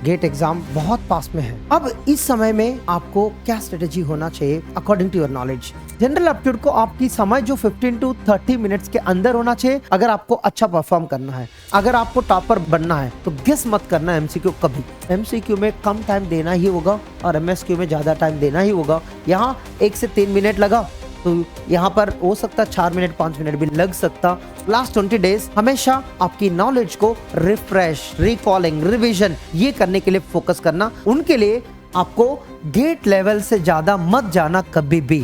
Gate exam बहुत पास में है। अब इस समय में आपको क्या स्ट्रेटेजी होना चाहिए according to your knowledge. General aptitude को आपकी समय जो 15 टू 30 मिनट्स के अंदर होना चाहिए अगर आपको अच्छा परफॉर्म करना है। अगर आपको टॉपर बनना है तो गेस मत करना एमसीक्यू कभी। एमसीक्यू में कम टाइम देना ही होगा और एमएसक्यू में ज्यादा टाइम देना ही होगा। यहाँ 1 से 3 मिनट लगा तो यहाँ पर हो सकता 4 मिनट 5 मिनट भी लग सकता। लास्ट 20 डेज हमेशा आपकी नॉलेज को रिफ्रेश, रिकॉलिंग, रिवीजन ये करने के लिए फोकस करना। उनके लिए आपको गेट लेवल से ज्यादा मत जाना कभी भी।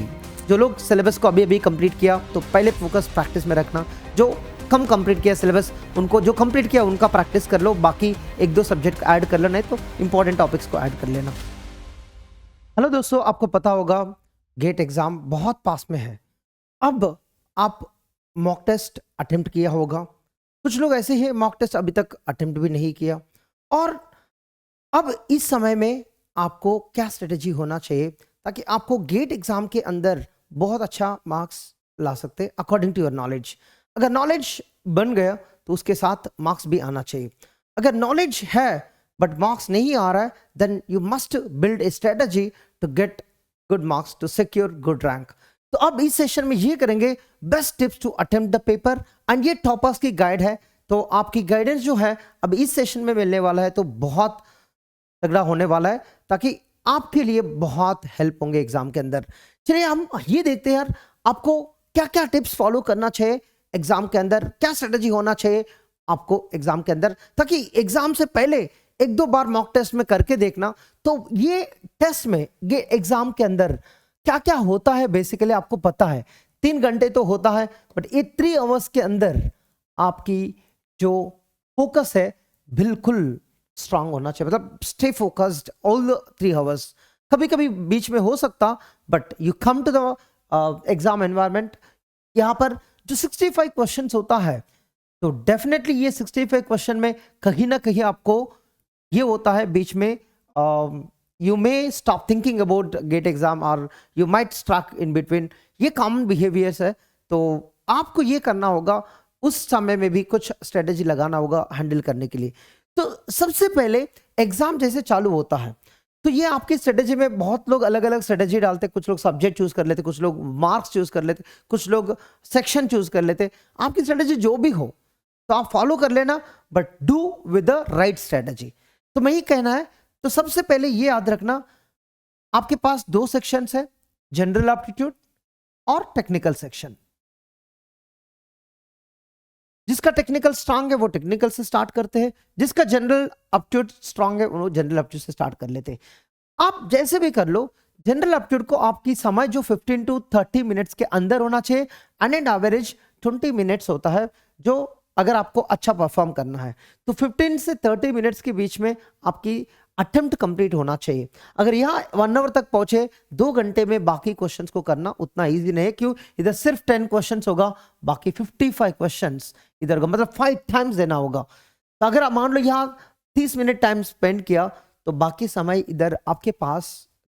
जो लोग सिलेबस को अभी कंप्लीट किया तो पहले फोकस प्रैक्टिस में रखना। जो कम कंप्लीट किया सिलेबस उनको, जो कंप्लीट किया उनका प्रैक्टिस कर लो, बाकी 1-2 सब्जेक्ट ऐड कर लो, नहीं तो इंपॉर्टेंट टॉपिक्स को ऐड कर लेना। हेलो दोस्तों, आपको पता होगा गेट एग्जाम बहुत पास में है। अब आप मॉक टेस्ट अटेम्प्ट किया होगा, कुछ लोग ऐसे ही मॉक टेस्ट अभी तक अटेम्प्ट भी नहीं किया। और अब इस समय में आपको क्या स्ट्रेटेजी होना चाहिए ताकि आपको गेट एग्जाम के अंदर बहुत अच्छा मार्क्स ला सकते अकॉर्डिंग टू योर नॉलेज। अगर नॉलेज बन गया तो उसके साथ मार्क्स भी आना चाहिए। अगर नॉलेज है बट मार्क्स नहीं आ रहा है then you must build a strategy to get good marks to secure good rank. तो अब इस सेशन में ये करेंगे best tips to attempt the paper and ये टॉपर्स की गाइड है। तो आपकी गाइडेंस जो है अब इस सेशन में मिलने वाला है तो बहुत तगड़ा होने वाला है ताकि आपके लिए बहुत हेल्प होंगे एग्जाम के अंदर। चलिए हम ये देखते हैं यार आपको क्या क्या टिप्स फॉलो करना चाहिए एग्जाम के अंदर, क्या स्ट्रेटेजी होना चाहिए आपको एग्जाम के अंदर, ताकि एग्जाम से पहले 1-2 बार मॉक टेस्ट में करके देखना। तो ये टेस्ट में, ये एग्जाम के अंदर क्या क्या होता है बेसिकली आपको पता है। 3 घंटे तो होता है बट ये 3 आवर्स के अंदर आपकी जो फोकस है बिल्कुल स्ट्रांग होना चाहिए। मतलब stay focused all the 3 hours. कभी कभी बीच में हो सकता but you come to the exam environment. यहाँ पर जो 65 क्वेश्चंस होता है तो डेफिनेटली ये 65 क्वेश्चन में कहीं ना कहीं आपको ये होता है बीच में you may stop thinking about GATE exam और you might struck in between. ये कॉमन बिहेवियर्स है तो आपको ये करना होगा, उस समय में भी कुछ स्ट्रेटेजी लगाना होगा हैंडल करने के लिए। तो सबसे पहले एग्जाम जैसे चालू होता है तो ये आपकी स्ट्रेटेजी में बहुत लोग अलग अलग स्ट्रेटेजी डालते। कुछ लोग सब्जेक्ट चूज कर लेते, कुछ लोग मार्क्स चूज कर लेते, कुछ लोग सेक्शन चूज कर लेते। आपकी स्ट्रेटेजी जो भी हो तो आप फॉलो कर लेना but do with the right strategy. तो मैं ये कहना है तो सबसे पहले ये याद रखना आपके पास 2 सेक्शंस है, जनरल एप्टीट्यूड और टेक्निकल सेक्शन। जिसका टेक्निकल स्ट्रांग है वो टेक्निकल से स्टार्ट करते हैं, जिसका जनरल एप्टीट्यूड स्ट्रांग है वो जनरल एप्टीट्यूड से स्टार्ट कर लेते हैं। आप जैसे भी कर लो, जनरल एप्टीट्यूड को आपकी समय जो 15 टू 30 मिनट्स के अंदर होना चाहिए एंड एवरेज 20 मिनट्स होता है जो अगर आपको अच्छा परफॉर्म करना है तो 15 से 30 मिनट्स के बीच में आपकी अटेम्प्ट कंप्लीट होना चाहिए। अगर यहाँ 1 आवर तक पहुंचे 2 घंटे में बाकी क्वेश्चंस को करना उतना इजी नहीं है। क्यों? इधर सिर्फ 10 क्वेश्चंस होगा, बाकी 55 क्वेश्चंस इधर का, मतलब 5 टाइम्स देना होगा। तो अगर आप मान लो यहाँ 30 मिनट टाइम स्पेंड किया तो बाकी समय इधर आपके पास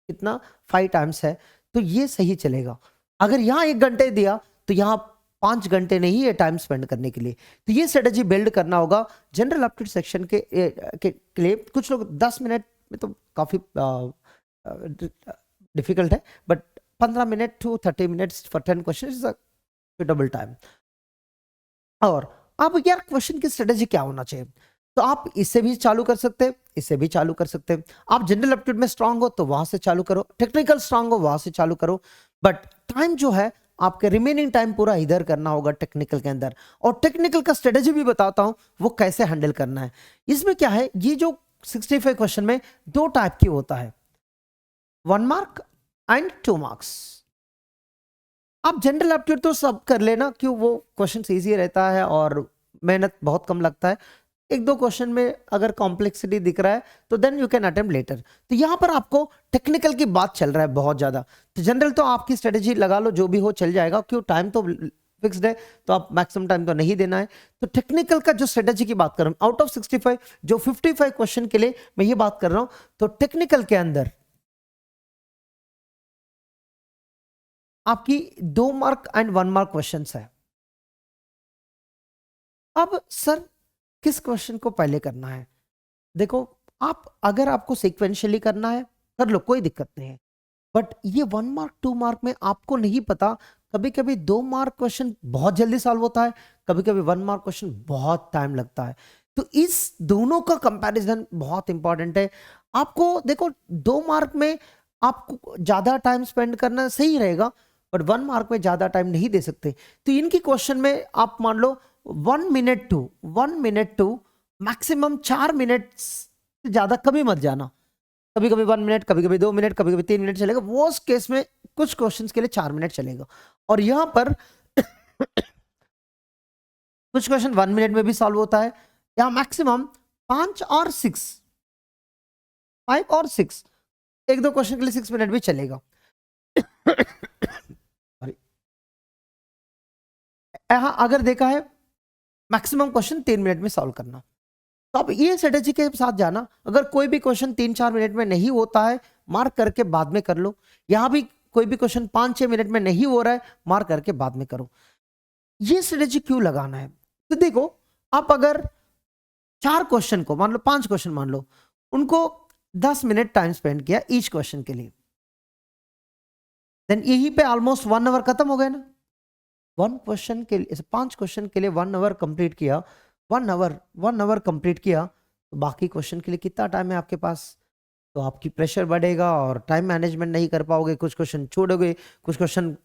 कितना 5 टाइम्स है तो ये सही चलेगा। अगर यहाँ 1 घंटे दिया तो यहाँ 5 घंटे नहीं है टाइम स्पेंड करने के लिए। तो ये स्ट्रेटेजी बिल्ड करना होगा जनरल एप्टीट्यूड सेक्शन के लिए। कुछ लोग 10 मिनट में तो काफी डिफिकल्ट है but 15 minute to 30 minutes for 10 question is a suitable time. और अब यार क्वेश्चन की स्ट्रेटेजी क्या होना चाहिए, तो आप इससे भी चालू कर सकते हैं, इससे भी चालू कर सकते हैं। आप जनरल एप्टीट्यूड में स्ट्रांग हो तो वहां से चालू करो, टेक्निकल स्ट्रांग हो वहां से चालू करो, बट टाइम जो है आपके रिमेनिंग टाइम पूरा इधर करना होगा टेक्निकल के अंदर। और टेक्निकल का स्ट्रेटेजी भी बताता हूं वो कैसे हैंडल करना है। इसमें क्या है, ये जो 65 क्वेश्चन में 2 टाइप की होता है, 1 मार्क एंड 2 मार्क्स। आप जनरल एप्टीट्यूड तो सब कर लेना, क्यों वो क्वेश्चन ईजी रहता है और मेहनत बहुत कम लगता है। 1-2 क्वेश्चन में अगर कॉम्प्लेक्सिटी दिख रहा है तो then you can attempt later. तो यहां पर आपको टेक्निकल की बात चल रहा है बहुत ज्यादा, तो जनरल तो आपकी स्ट्रेटेजी लगा लो, जो भी हो चल जाएगा, क्यों टाइम तो फिक्स्ड है तो आप मैक्सिमम टाइम तो नहीं देना है। तो टेक्निकल का जो स्ट्रेटेजी की बात कर रहा हूं, आउट ऑफ 65 जो 55 क्वेश्चन के लिए मैं ये बात कर रहा हूं, तो टेक्निकल के अंदर आपकी 2 मार्क एंड 1 मार्क क्वेश्चन है। अब सर किस क्वेश्चन को पहले करना है? देखो आप अगर आपको सिक्वेंशियली करना है कर लो, कोई दिक्कत नहीं है, बट ये 1 मार्क 2 मार्क में आपको नहीं पता, कभी कभी 2 मार्क क्वेश्चन बहुत जल्दी सॉल्व होता है, कभी कभी 1 मार्क क्वेश्चन बहुत टाइम लगता है। तो इस दोनों का कंपैरिजन बहुत इंपॉर्टेंट है। आपको देखो 2 मार्क में आपको ज्यादा टाइम स्पेंड करना सही रहेगा, बट 1 मार्क में ज्यादा टाइम नहीं दे सकते। तो इनकी क्वेश्चन में आप मान लो 1 मिनट टू मैक्सिमम 4 मिनट से ज्यादा कभी मत जाना। कभी कभी 1 मिनट, कभी कभी 2 मिनट, कभी कभी 3 मिनट चलेगा, वो उस केस में कुछ क्वेश्चंस के लिए 4 मिनट चलेगा। और यहां पर कुछ क्वेश्चन 1 मिनट में भी सॉल्व होता है, या मैक्सिमम 5 और 6 एक दो क्वेश्चन के लिए 6 मिनट भी चलेगा। यहां अगर देखा है मैक्सिमम क्वेश्चन 3 मिनट में सॉल्व करना, तो अब ये स्ट्रेटेजी के साथ जाना। अगर कोई भी क्वेश्चन 3-4 मिनट में नहीं होता है, मार्क करके बाद में कर लो। यहां भी कोई भी क्वेश्चन 5-6 मिनट में नहीं हो रहा है, मार्क करके बाद में करो। ये स्ट्रेटेजी क्यों लगाना है? तो देखो, आप अगर 4 क्वेश्चन को मान लो, 5 क्वेश्चन मान लो, उनको 10 मिनट टाइम स्पेंड किया ईच क्वेश्चन के लिए, देन यहीं पे ऑलमोस्ट 1 आवर खत्म हो गया ना। 1 क्वेश्चन के लिए, 5 क्वेश्चन के लिए 1 आवर कंप्लीट किया, 1 आवर कंप्लीट किया, तो बाकी क्वेश्चन के लिए कितना टाइम है आपके पास? तो आपकी प्रेशर बढ़ेगा और टाइम मैनेजमेंट नहीं कर पाओगे, कुछ क्वेश्चन छोड़ोगे, कुछ क्वेश्चन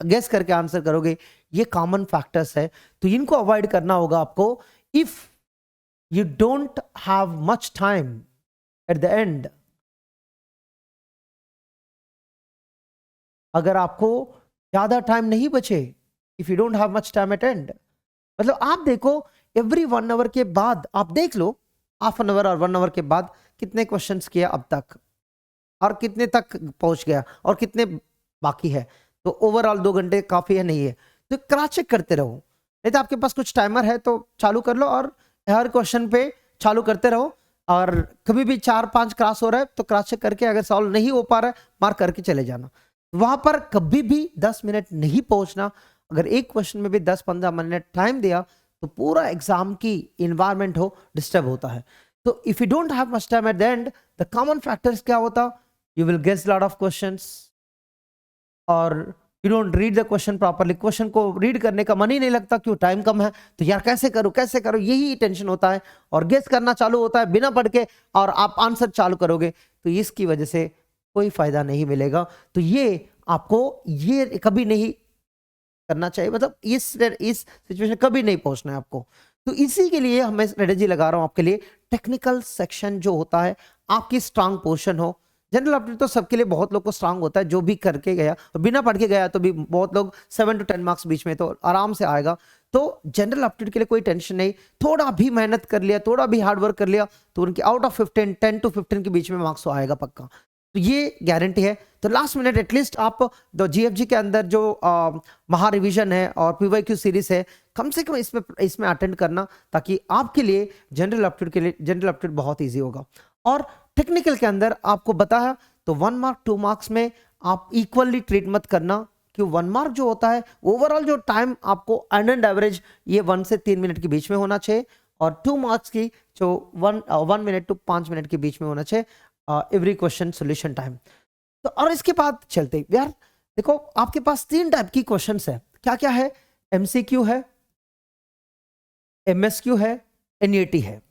गेस करके आंसर करोगे। ये कॉमन फैक्टर्स है, तो इनको अवॉइड करना होगा आपको। If you don't have much time at the end, अगर आपको ज्यादा टाइम नहीं बचे, if you don't have much time at end, मतलब आप देखो एवरी 1 आवर के बाद आप देख लो, हाफ एन आवर और 1 आवर के बाद कितने क्वेश्चंस किया अब तक, और कितने तक पहुंच गया, और कितने बाकी है। तो ओवरऑल 2 घंटे काफी है नहीं है, तो क्रॉस चेक करते रहो। नहीं तो आपके पास कुछ टाइमर है तो चालू कर लो, और हर क्वेश्चन पे चालू करते रहो, और कभी भी 4-5 क्रॉस हो रहा है तो क्रॉस चेक करके, अगर सॉल्व नहीं हो पा रहा है मार्क करके चले जाना। वहां पर कभी भी 10 मिनट नहीं पहुंचना। अगर एक क्वेश्चन में भी 10-15 मिनट टाइम दिया तो पूरा एग्जाम की इन्वायरमेंट हो डिस्टर्ब होता है। तो if you don't have much time at the end, the common factors क्या होता? You will guess lot of questions, और you don't read the question properly. Question को रीड करने का मन ही नहीं लगता, क्यों? टाइम कम है, तो यार कैसे करो, यही टेंशन होता है। और गेस करना चालू होता है बिना पढ़ के, और आप आंसर चालू करोगे, तो इसकी वजह से कोई फायदा नहीं मिलेगा। तो ये आपको ये कभी नहीं करना चाहिए, मतलब इस सिचुएशन कभी नहीं पहुंचना है आपको। तो इसी के लिए मैं स्ट्रेटेजी लगा रहा हूं आपके लिए। टेक्निकल सेक्शन जो होता है आपकी स्ट्रांग पोर्शन हो। जनरल एप्टीट्यूड तो सबके लिए, बहुत लोग को स्ट्रांग होता है, जो भी करके गया और बिना पढ़ के गया तो भी बहुत लोग 7 to 10 मार्क्स बीच में तो आराम से आएगा। तो जनरल एप्टीट्यूड के लिए कोई टेंशन नहीं, थोड़ा भी मेहनत कर लिया, थोड़ा भी हार्डवर्क कर लिया, तो उनके आउट ऑफ 15 10 to 15 के बीच में मार्क्स तो आएगा पक्का, तो ये गारंटी है। तो लास्ट मिनट एटलीस्ट आप जीएफजी के अंदर जो महा रिवीजन है और पीवाईक्यू सीरीज है, कम से कम इसमें अटेंड करना, ताकि आपके लिए जनरल एप्टीट्यूड बहुत इजी होगा। और टेक्निकल के अंदर आपको बताया, तो 1 मार्क 2 मार्क्स में आप इक्वली ट्रीट मत करना, कि 1 मार्क जो होता है ओवरऑल जो टाइम आपको एंड एवरेज ये 1 से 3 मिनट के बीच में होना चाहिए, और 2 मार्क्स की जो 1 मिनट टू 5 मिनट के बीच में होना चाहिए एवरी क्वेश्चन सोल्यूशन टाइम। तो और इसके बाद चलते यार, देखो आपके पास 3 टाइप की क्वेश्चंस है। क्या क्या है? एमसीक्यू है, एमएसक्यू है, एनईटी है।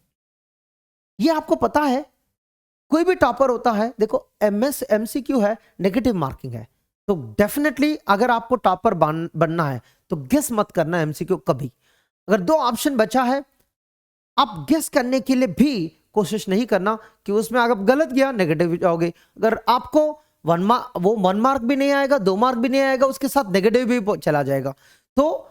ये आपको पता है, कोई भी टॉपर होता है, देखो एमसीक्यू है, नेगेटिव मार्किंग है, तो डेफिनेटली अगर आपको टॉपर बनना है तो गेस मत करना एमसीक्यू कभी। अगर 2 ऑप्शन बचा है, आप गेस करने के लिए भी कोशिश नहीं करना, कि उसमें अगर गलत गया नेगेटिव जाओगे। अगर आपको 1 मार्क भी नहीं आएगा, 2 मार्क भी नहीं आएगा, उसके साथ नेगेटिव भी चला जाएगा, तो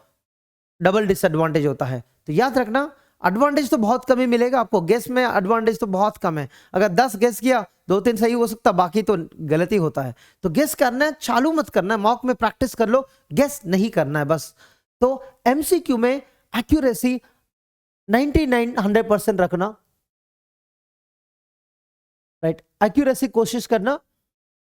डबल डिसएडवांटेज होता है। तो याद रखना, एडवांटेज तो बहुत कम ही मिलेगा आपको, गेस में एडवांटेज तो बहुत कम है। अगर 10 गेस किया, 2-3 सही हो सकता, बाकी तो गलती होता है। तो गेस करना है, चालू मत करना है, मॉक में प्रैक्टिस कर लो, गेस नहीं करना है बस। तो एमसीक्यू में एक्यूरेसी 99-100% रखना, राइट? एक्यूरेसी कोशिश करना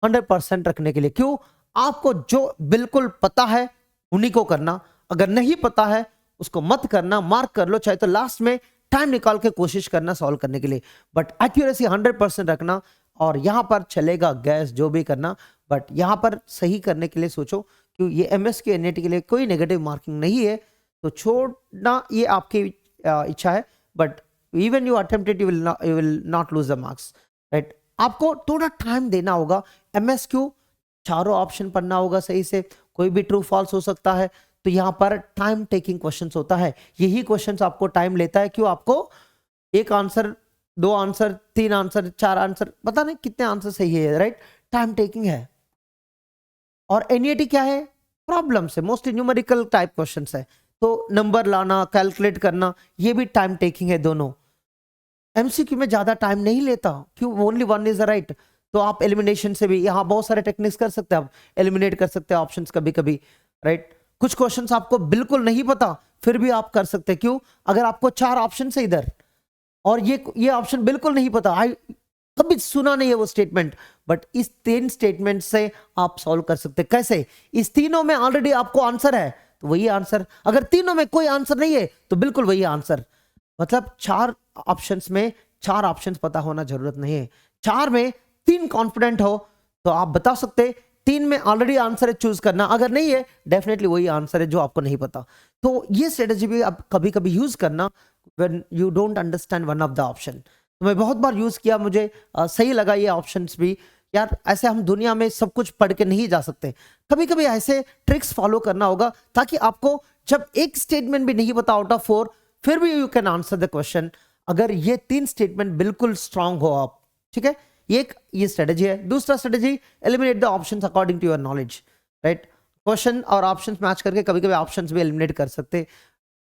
100% रखने के लिए। क्यों? आपको जो बिल्कुल पता है उन्हीं को करना, अगर नहीं पता है उसको मत करना, मार्क कर लो, चाहे तो लास्ट में टाइम निकाल के कोशिश करना सॉल्व करने के लिए, बट एक्यूरेसी 100% रखना। और यहाँ पर चलेगा गैस जो भी करना, बट यहाँ पर सही करने के लिए सोचो कि ये एमएसक्यू एनईटी के लिए कोई नेगेटिव मार्किंग नहीं है, तो छोड़ना ये आपकी इच्छा है, but even you attempted you will not lose the marks, right. आपको थोड़ा टाइम देना होगा। एमएसक्यू चारों ऑप्शन पढ़ना होगा सही से, कोई भी ट्रू फॉल्स हो सकता है, तो यहाँ पर टाइम टेकिंग क्वेश्चंस होता है। यही क्वेश्चंस आपको टाइम लेता है, क्यों? आपको एक आंसर, दो आंसर, तीन आंसर, चार आंसर, पता नहीं कितने आंसर सही है, राइट। टाइम टेकिंग है। और एनईटी क्या है? प्रॉब्लम से, मोस्टली न्यूमेरिकल टाइप क्वेश्चंस है, तो नंबर लाना, कैलकुलेट करना, ये भी टाइम टेकिंग है दोनों। एमसीक्यू में ज्यादा टाइम नहीं लेता, क्यों? ओनली वन इज राइट, तो आप एलिमिनेशन से भी यहाँ बहुत सारे टेक्निक्स कर सकते हैं, आप एलिमिनेट कर सकते हैं ऑप्शंस कभी कभी, राइट। कुछ क्वेश्चंस आपको बिल्कुल नहीं पता, फिर भी आप कर सकते हैं, क्यों? अगर आपको चार ऑप्शन है इधर और ये ऑप्शन बिल्कुल नहीं पता, कभी सुना नहीं है वो स्टेटमेंट, बट इस तीन स्टेटमेंट से आप सॉल्व कर सकते हैं। कैसे? इस तीनों में ऑलरेडी आपको आंसर है, तो वही आंसर। अगर तीनों में कोई आंसर नहीं है तो बिल्कुल वही आंसर। मतलब चार ऑप्शंस में चार ऑप्शंस पता होना जरूरत नहीं है, चार में तीन कॉन्फिडेंट हो तो आप बता सकते, तीन में ऑलरेडी आंसर है, चूज करना। अगर नहीं है, डेफिनेटली वही आंसर है जो आपको नहीं पता। तो ये स्ट्रेटेजी भी आप कभी कभी यूज करना when you don't understand one of the option. तो मैं बहुत बार यूज किया, मुझे सही लगा ये ऑप्शंस भी। यार ऐसे हम दुनिया में सब कुछ पढ़ के नहीं जा सकते, कभी कभी ऐसे ट्रिक्स फॉलो करना होगा, ताकि आपको जब एक स्टेटमेंट भी नहीं पता आउट ऑफ 4, फिर भी you can answer the question, अगर ये तीन स्टेटमेंट बिल्कुल स्ट्रांग हो आप, ठीक है। ये स्ट्रेटेजी है। दूसरा strategy, eliminate the options according to your knowledge, right. Question और ऑप्शंस मैच करके कभी कभी ऑप्शंस भी एलिमिनेट कर सकते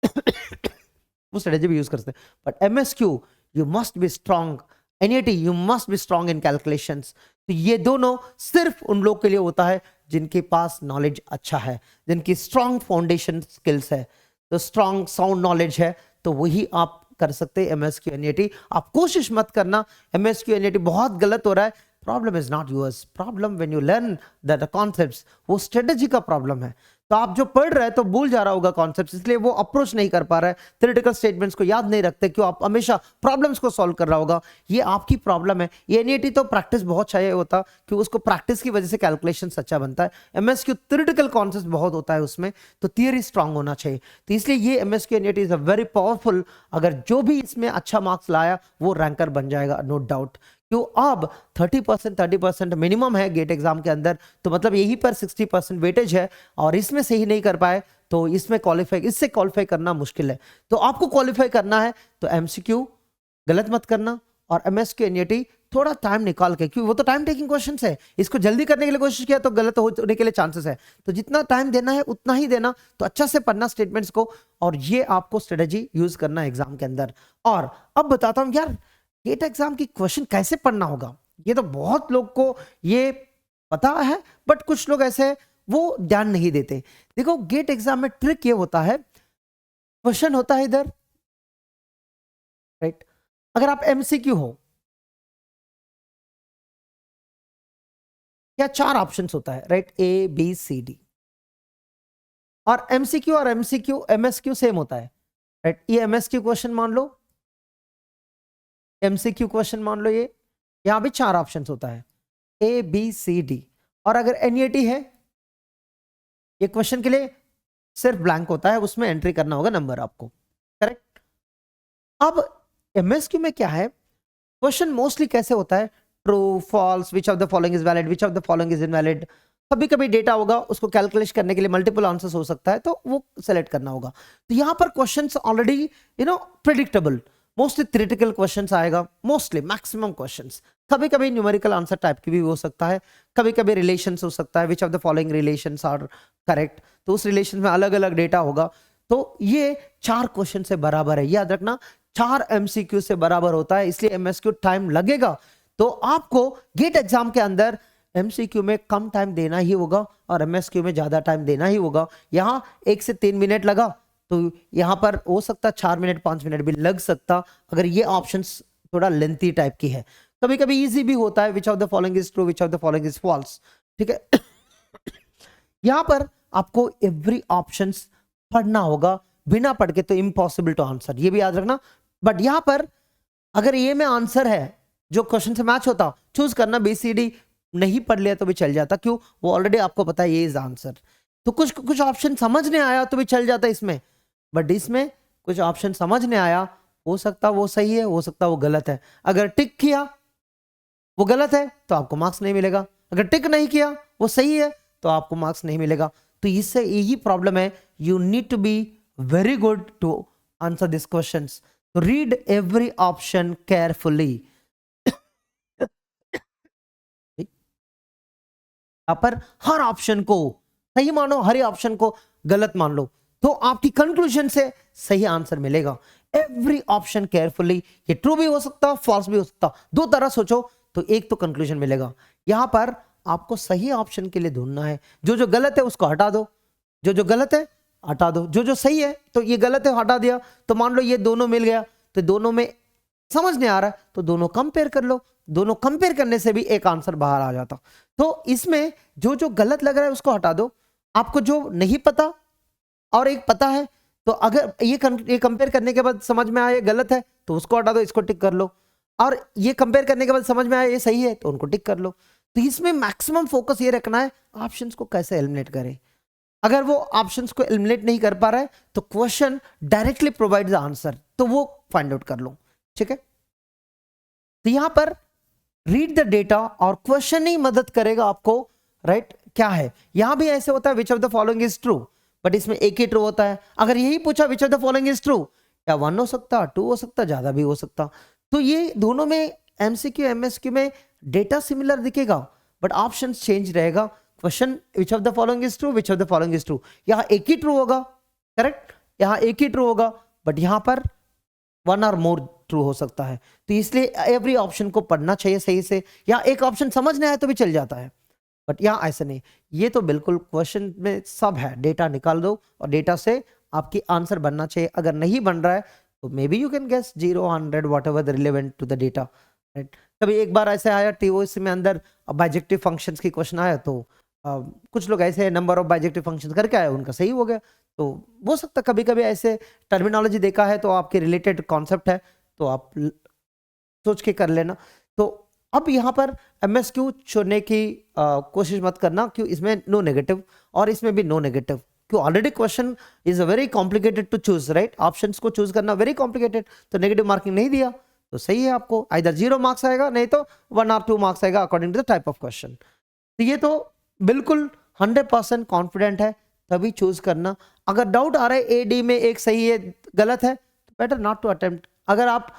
वो स्ट्रेटेजी भी यूज कर सकते। But MSQ you must be strong, NET you must be strong in calculations. तो ये दोनों सिर्फ उन लोग के लिए होता है जिनके पास नॉलेज अच्छा है, जिनकी स्ट्रांग फाउंडेशन स्किल्स है, तो स्ट्रांग साउंड नॉलेज है, तो वही आप कर सकते हैं एमएसक्यू एनईटी। आप कोशिश मत करना एमएसक्यू एनईटी बहुत गलत हो रहा है। Problem is not yours, problem when you learn the concepts, वो स्ट्रेटेजी का प्रॉब्लम है। तो आप जो पढ़ रहे हैं तो भूल जा रहा होगा कॉन्सेप्ट्स, इसलिए वो अप्रोच नहीं कर पा रहा है, थ्योरेटिकल स्टेटमेंट्स को याद नहीं रखते, क्यों? आप हमेशा प्रॉब्लम्स को सॉल्व कर रहा होगा, ये आपकी प्रॉब्लम है। ये एनईटी तो प्रैक्टिस बहुत चाहिए होता, कि उसको प्रैक्टिस की वजह से कैलकुलेशन अच्छा बनता है। एमएसक्यू थ्योरेटिकल कॉन्सेप्ट बहुत होता है उसमें, तो थियरी स्ट्रांग होना चाहिए। तो इसलिए ये MSQ NET is a very powerful, अगर जो भी इसमें अच्छा मार्क्स लाया वो रैंकर बन जाएगा, नो डाउट। क्यों? अब 30% मिनिमम है गेट एग्जाम के अंदर, तो मतलब यही पर 60% वेटेज है, और इसमें सही नहीं कर पाए तो इसमें इससे क्वालिफाई करना मुश्किल है। तो आपको क्वालिफाई करना है तो एमसीक्यू गलत मत करना, और एमएसक्यू एनईटी थोड़ा टाइम निकाल के, क्योंकि वो तो टाइम टेकिंग क्वेश्चन है, इसको जल्दी करने के लिए कोशिश किया तो गलत होने के लिए चांसेस है। तो जितना टाइम देना है उतना ही देना, तो अच्छा से पढ़ना स्टेटमेंट्स को, और ये आपको स्ट्रेटेजी यूज करना एग्जाम के अंदर। और अब बताता हूं यार गेट एग्जाम की क्वेश्चन कैसे पढ़ना होगा। ये तो बहुत लोग को ये पता है, बट कुछ लोग ऐसे वो ध्यान नहीं देते। देखो गेट एग्जाम में ट्रिक ये होता है, क्वेश्चन होता है इधर, राइट। अगर आप एमसीक्यू हो, या चार ऑप्शंस होता है, right, A B C D, और एमसीक्यू और एमएसक्यू सेम होता है, राइट। ये एमएसक्यू क्वेश्चन मान लो, एमसीक्यू क्वेश्चन मान लो, ये यहां भी चार ऑप्शंस होता है, ए बी सी डी। और अगर एनईटी है, ये क्वेश्चन के लिए सिर्फ ब्लैंक होता है, उसमें एंट्री करना होगा नंबर आपको, करेक्ट। अब एमएसक्यू में क्या है, क्वेश्चन मोस्टली कैसे होता है, true false, which of the following is valid, which of the following is invalid. कभी कभी डेटा होगा, उसको कैलकुलेट करने के लिए मल्टीपल आंसर्स हो सकता है, तो वो सेलेक्ट करना होगा। तो यहां पर questions already predictable, mostly theoretical questions आएगा, मोस्टली मैक्सिमम क्वेश्चंस। कभी कभी न्यूमेरिकल आंसर टाइप की भी हो सकता है, कभी कभी रिलेशंस हो सकता है, which of the following relations are correct, तो उस रिलेशन में अलग अलग डेटा होगा। तो ये चार क्वेश्चन से बराबर है, याद रखना, चार एमसीक्यू से बराबर होता है, इसलिए एमएसक्यू टाइम लगेगा। तो आपको गेट एग्जाम के अंदर एमसीक्यू में कम टाइम देना ही होगा, और एमएसक्यू में ज्यादा टाइम देना ही होगा। यहां 1 से 3 मिनट लगा, तो यहां पर हो सकता 4 मिनट 5 मिनट भी लग सकता, अगर ये ऑप्शंस थोड़ा लेंथी टाइप की है। कभी कभी इजी भी होता है, which of the following is true, which of the following is false, ठीक है। यहां पर आपको एवरी ऑप्शंस पढ़ना होगा, बिना पढ़ के तो इम्पॉसिबल टू आंसर, ये भी याद रखना। बट यहां पर अगर ये में आंसर है जो क्वेश्चन से मैच होता, चूज करना BCD नहीं पढ़ लिया तो भी चल जाता, क्यों? वो ऑलरेडी आपको पता है ये इज आंसर। तो कुछ कुछ ऑप्शन समझ नहीं आया तो भी चल जाता इसमें, बट इसमें कुछ ऑप्शन समझ नहीं आया, हो सकता वो सही है, हो सकता वो गलत है। अगर टिक किया वो गलत है तो आपको मार्क्स नहीं मिलेगा, अगर टिक नहीं किया वो सही है तो आपको मार्क्स नहीं मिलेगा। तो इससे यही प्रॉब्लम है, you need to be very good to answer this questions. तो रीड एवरी ऑप्शन केयरफुली। यहां पर हर ऑप्शन को सही मानो, हर ऑप्शन को गलत मान लो, तो आपकी कंक्लूजन से सही आंसर मिलेगा। एवरी ऑप्शन केयरफुली, ये ट्रू भी हो सकता, फॉल्स भी हो सकता, दो तरह सोचो तो एक तो कंक्लूजन मिलेगा। यहां पर आपको सही ऑप्शन के लिए ढूंढना है, जो जो गलत है उसको हटा दो, जो जो गलत है हटा दो, जो जो सही है तो ये गलत है हटा दिया, तो मान लो ये दोनों मिल गया, तो दोनों में समझ नहीं आ रहा है तो दोनों कंपेयर कर लो, दोनों कंपेयर करने से भी एक आंसर बाहर आ जाता। तो इसमें जो जो गलत लग रहा है उसको हटा दो, आपको जो नहीं पता और एक पता है, तो अगर ये कंपेयर करने के बाद समझ में आया ये गलत है तो उसको हटा दो, इसको टिक कर लो, और ये कंपेयर करने के बाद समझ में आया ये सही है तो उनको टिक कर लो। तो इसमें मैक्सिमम फोकस ये रखना है ऑप्शंस को कैसे एलिमिनेट करें। अगर वो ऑप्शंस को एलिमिनेट नहीं कर पा रहा है तो question directly provide the answer, तो वो फाइंड आउट कर लो, ठीक है। तो यहां पर रीड द डेटा और क्वेश्चन ही मदद करेगा आपको, राइट? क्या है यहां भी ऐसे होता है which of the following is true, but इसमें एक ही ट्रू होता है। अगर यही पूछा विच of the following is true, या 1 हो सकता, 2 हो सकता, ज्यादा भी हो सकता। तो ये दोनों में MCQ MSQ में डेटा सिमिलर दिखेगा बट ऑप्शन चेंज रहेगा। Question which of the following is true, which of the following is true, यहां एक ही ट्रू होगा, करेक्ट, यहां एक ही ट्रू होगा, बट यहां पर 1 और मोर ट्रू हो सकता है। तो इसलिए एवरी ऑप्शन को पढ़ना चाहिए सही से। यहाँ एक ऑप्शन समझ नहीं आया तो भी चल जाता है, बट यहाँ ऐसा नहीं, ये तो बिल्कुल क्वेश्चन में सब है, डेटा निकाल दो और डेटा से आपकी आंसर बनना चाहिए। अगर नहीं बन रहा है तो maybe you can guess 0, 100 whatever the relevant to the data, right? कभी एक बार ऐसे आया TOEIC में अंदर बाइजेक्टिव फंक्शंस की क्वेश्चन आया, तो कुछ लोग ऐसे नंबर ऑफ बाइजेक्टिव फंक्शंस करके आए, उनका सही हो गया। तो हो सकता कभी कभी ऐसे टर्मिनोलॉजी देखा है तो आपके रिलेटेड कॉन्सेप्ट है तो आप सोच के कर लेना। तो अब यहाँ पर MSQ छोड़ने की कोशिश मत करना, क्यों? इसमें नो नेगेटिव और इसमें भी नो नेगेटिव, क्यों? Already question is very complicated to choose, right? Options को चूज करना वेरी कॉम्प्लिकेटेड, तो नेगेटिव मार्किंग नहीं दिया तो सही है, आपको आइदर 0 मार्क्स आएगा, नहीं तो 1 और 2 मार्क्स आएगा according to the type of question. तो ये तो बिल्कुल 100% कॉन्फिडेंट है तभी चूज करना। अगर डाउट आ रहा है AD में एक सही है गलत है तो बेटर नॉट टू अटेम्प्ट। अगर आप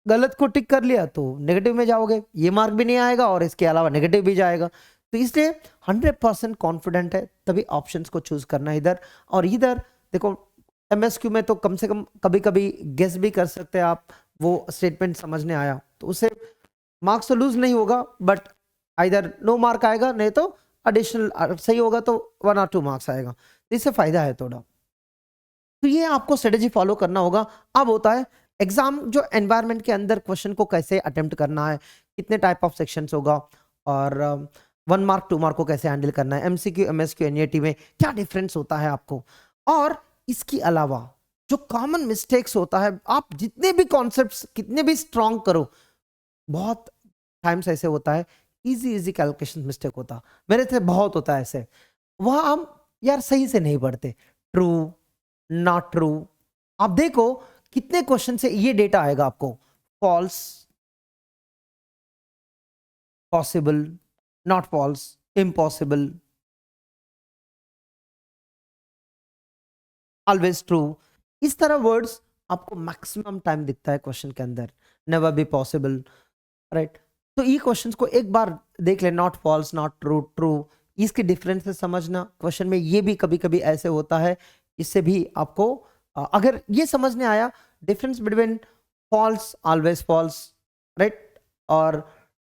गलत को टिक कर लिया तो नेगेटिव में जाओगे, ये मार्क भी नहीं आएगा और इसके अलावा नेगेटिव भी जाएगा। तो इसलिए 100% कॉन्फिडेंट है तभी ऑप्शंस को चूज करना इधर। और इधर देखो MSQ में तो कम से कम कभी कभी गेस भी कर सकते हैं आप, वो स्टेटमेंट समझने आया तो उससे मार्क्स तो लूज नहीं होगा, बट इधर नो मार्क आएगा, नहीं तो एडिशनल सही होगा तो 1 और 2 मार्क्स आएगा, तो इससे फायदा है थोड़ा। तो ये आपको स्ट्रेटेजी फॉलो करना होगा। अब होता है एग्जाम जो एनवायरनमेंट के अंदर क्वेश्चन को कैसे अटेम्प्ट करना है, कितने टाइप ऑफ सेक्शंस होगा, और 1 मार्क 2 मार्क को कैसे हैंडल करना है, MCQ MSQ NET में क्या डिफरेंस होता है आपको। और इसके अलावा जो कॉमन मिस्टेक्स होता है, आप जितने भी कॉन्सेप्ट्स कितने भी स्ट्रॉन्ग करो, बहुत टाइम्स ऐसे होता है इजी कैलकुलेशन मिस्टेक होता, मेरे से बहुत होता है ऐसे, वह हम यार सही से नहीं पढ़ते, ट्रू नॉट ट्रू। आप देखो कितने क्वेश्चन से ये डेटा आएगा आपको, false, possible, not false, impossible, always true, इस तरह वर्ड्स आपको मैक्सिमम टाइम दिखता है क्वेश्चन के अंदर, नेवर बी पॉसिबल, राइट? तो ये क्वेश्चंस को एक बार देख ले, not false, not true, true, इसके डिफरेंसेस समझना। क्वेश्चन में ये भी कभी कभी ऐसे होता है, इससे भी आपको अगर ये समझने आया difference between false, always false, right, और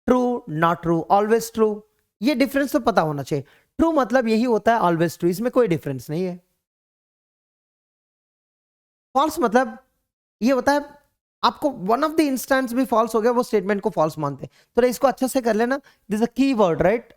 true not true, always true, ये डिफरेंस तो पता होना चाहिए। ट्रू मतलब यही होता है ऑलवेज ट्रू, इसमें कोई डिफरेंस नहीं है। फॉल्स मतलब ये होता है आपको वन ऑफ द इंस्टेंस भी फॉल्स हो गया, वो स्टेटमेंट को फॉल्स मानते हैं। तो इसको अच्छे से कर लेना, दिस अ की वर्ड, राइट?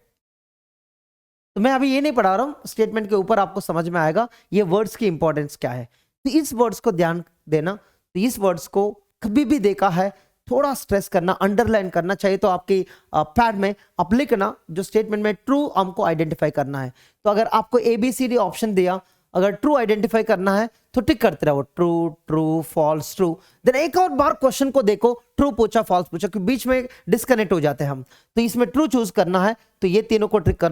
तो मैं अभी ये नहीं पढ़ा रहा हूं, स्टेटमेंट के ऊपर आपको समझ में आएगा ये वर्ड्स की इंपॉर्टेंस क्या है। तो इस वर्ड्स को ध्यान देना, तो इस वर्ड्स को कभी भी देखा है, थोड़ा स्ट्रेस करना, अंडरलाइन करना चाहिए। तो आपकी पैड में आप लिखना जो स्टेटमेंट में ट्रू हमको आइडेंटिफाई करना है। तो अगर आपको ABCD ऑप्शन दिया, अगर ट्रू आइडेंटिफाई करना है तो टिक करते रहो, true true false true. Then एक और बार क्वेश्चन को देखो, ट्रू पूछा फॉल्स पूछा, क्योंकि बीच में डिस्कनेक्ट हो जाते हैं हम। तो इसमें ट्रू चूज करना है तो ये तीनों को टिक कर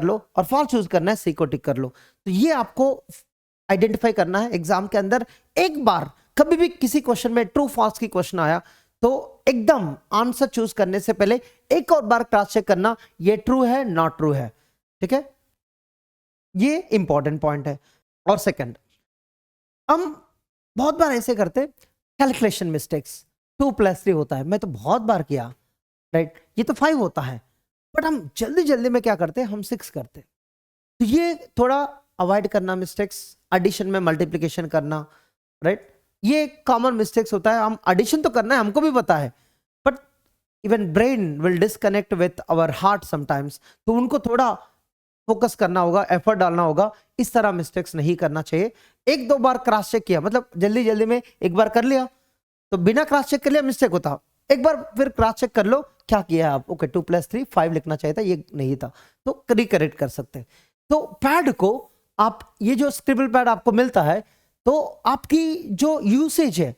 लो, और फॉल्स चूज करना है, सी को टिक कर लो। तो ये आपको आइडेंटिफाई करना है एग्जाम के अंदर। एक बार कभी भी किसी क्वेश्चन में ट्रू फॉल्स की क्वेश्चन आया तो एकदम आंसर चूज करने से पहले एक और बार क्रॉस चेक करना, ये ट्रू है नॉट ट्रू है, ठीक है। ये इंपॉर्टेंट पॉइंट है। और सेकंड, हम बहुत बार ऐसे करते कैलकुलेशन मिस्टेक्स, 2+3 होता है, मैं तो बहुत बार किया, राइट, ये तो 5 होता है, बट हम जल्दी जल्दी में क्या करते हैं, हम 6 करते। तो ये थोड़ा अवॉइड करना मिस्टेक्स, एडिशन में मल्टीप्लिकेशन करना, राइट, ये कॉमन मिस्टेक्स होता है। हम एडिशन तो करना है, हमको भी पता है, but even brain will disconnect with our heart sometimes, तो उनको थोड़ा फोकस करना होगा, एफर्ट डालना होगा। इस तरह मिस्टेक्स नहीं करना चाहिए। एक दो बार क्रॉस चेक किया, मतलब जल्दी जल्दी में एक बार कर लिया तो बिना क्रॉस चेक कर लिया मिस्टेक होता, एक बार फिर क्रॉस चेक कर लो क्या किया आप, ओके 2+3 5 लिखना चाहिए था, ये नहीं था, तो रिकरेक्ट कर सकते हैं। तो पैड को आप, ये जो स्क्रिबल पैड आपको मिलता है, तो आपकी जो यूसेज है